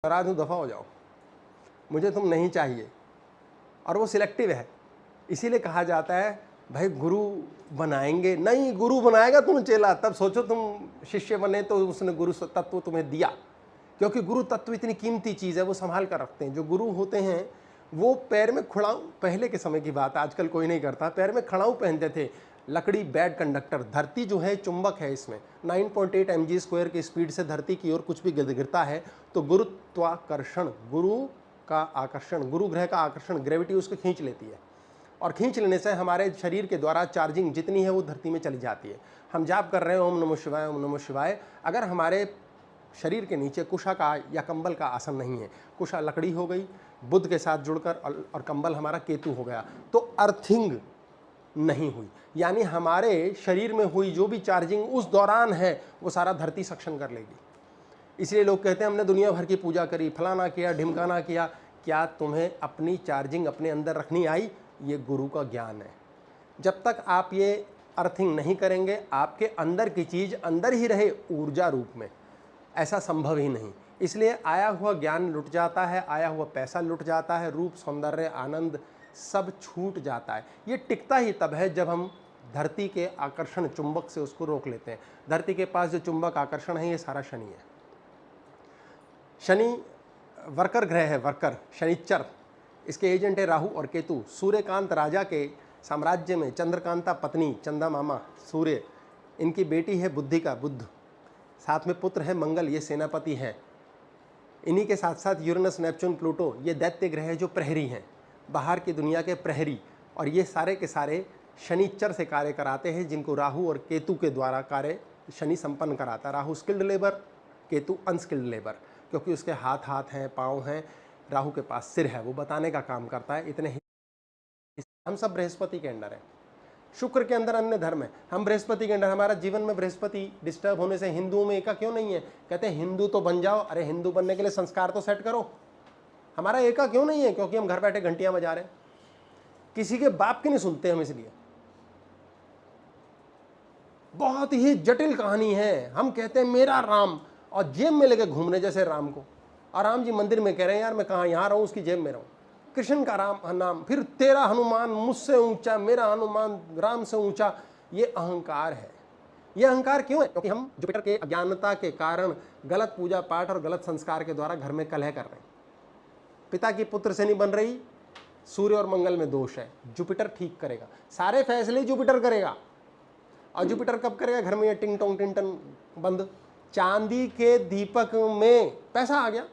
नाराज हूँ, दफ़ा हो जाओ, मुझे तुम नहीं चाहिए। और वो सिलेक्टिव है। इसीलिए कहा जाता है भाई गुरु बनाएंगे नहीं, गुरु बनाएगा तुम चेला, तब सोचो तुम शिष्य बने तो उसने गुरु तत्व तुम्हें दिया। क्योंकि गुरु तत्व इतनी कीमती चीज़ है, वो संभाल कर रखते हैं। जो गुरु होते हैं वो पैर में खड़ाऊ, पहले के समय की बात, आजकल कोई नहीं करता, पैर में खड़ाऊ पहनते थे। लकड़ी बैड कंडक्टर, धरती जो है चुंबक है, इसमें 9.8 mg² की स्पीड से धरती की ओर कुछ भी गिरता है तो गुरुत्वाकर्षण, गुरु का आकर्षण, गुरु ग्रह का आकर्षण, ग्रेविटी उसको खींच लेती है। और खींच लेने से हमारे शरीर के द्वारा चार्जिंग जितनी है वो धरती में चली जाती है। हम जाप कर रहे हैं ओम नमः शिवाय, ओम नमः शिवाय, अगर हमारे शरीर के नीचे कुशा का या कंबल का आसन नहीं है, कुशा लकड़ी हो गई बुध के साथ जुड़कर और कंबल हमारा केतु हो गया, तो अर्थिंग नहीं हुई, यानी हमारे शरीर में हुई जो भी चार्जिंग उस दौरान है वो सारा धरती सक्शन कर लेगी। इसलिए लोग कहते हैं हमने दुनिया भर की पूजा करी, फलाना किया, ढिमकाना किया, क्या तुम्हें अपनी चार्जिंग अपने अंदर रखनी आई? ये गुरु का ज्ञान है। जब तक आप ये अर्थिंग नहीं करेंगे, आपके अंदर की चीज़ अंदर ही रहे ऊर्जा रूप में, ऐसा संभव ही नहीं। इसलिए आया हुआ ज्ञान लुट जाता है, आया हुआ पैसा लुट जाता है, रूप सौंदर्य आनंद सब छूट जाता है। ये टिकता ही तब है जब हम धरती के आकर्षण चुंबक से उसको रोक लेते हैं। धरती के पास जो चुंबक आकर्षण है ये सारा शनि है। शनि वर्कर ग्रह है, वर्कर शनिचर, इसके एजेंट है राहु और केतु। सूर्यकांत राजा के साम्राज्य में चंद्रकांता पत्नी, चंदा मामा सूर्य, इनकी बेटी है बुद्धि का बुध, साथ में पुत्र है मंगल, ये सेनापति है। इन्हीं के साथ साथ यूरेनस, नेपच्यून, प्लूटो, ये दैत्य ग्रह है जो प्रहरी हैं, बाहर की दुनिया के प्रहरी। और ये सारे के सारे शनिचर से कार्य कराते हैं, जिनको राहु और केतु के द्वारा कार्य शनि संपन्न कराता है। Rahu skilled labour, Ketu unskilled labour, क्योंकि उसके हाथ हाथ हैं, पाँव हैं, राहु के पास सिर है, वो बताने का काम करता है। इतने ही हम सब बृहस्पति के अंडर हैं। शुक्र के अंदर अन्य धर्म है, हम बृहस्पति के अंदर। हमारा जीवन में बृहस्पति डिस्टर्ब होने से हिंदुओं में एका क्यों नहीं है? कहते हैं हिंदू तो बन जाओ। अरे हिंदू बनने के लिए संस्कार तो सेट करो। हमारा एका क्यों नहीं है? क्योंकि हम घर बैठे घंटियां बजा रहे हैं, किसी के बाप की नहीं सुनते हम। इसलिए बहुत ही जटिल कहानी है। हम कहते हैं मेरा राम, और जेब में लेके घूम रहे जैसे राम को। और राम जी मंदिर में कह रहे हैं यार मैं कहाँ यहाँ रहूँ, उसकी जेब में रहूँ। कृष्ण का राम नाम, फिर तेरा हनुमान मुझसे ऊंचा, मेरा हनुमान राम से ऊंचा। ये अहंकार है। ये अहंकार क्यों है? क्योंकि हम जुपिटर के अज्ञानता के कारण गलत पूजा पाठ और गलत संस्कार के द्वारा घर में कलह कर रहे हैं। पिता की पुत्र से नहीं बन रही, सूर्य और मंगल में दोष है, जुपिटर ठीक करेगा। सारे फैसले जुपिटर करेगा। और जुपिटर कब करेगा? घर में ये टिंग टोंग टिंटन बंद। चांदी के दीपक में पैसा आ गया,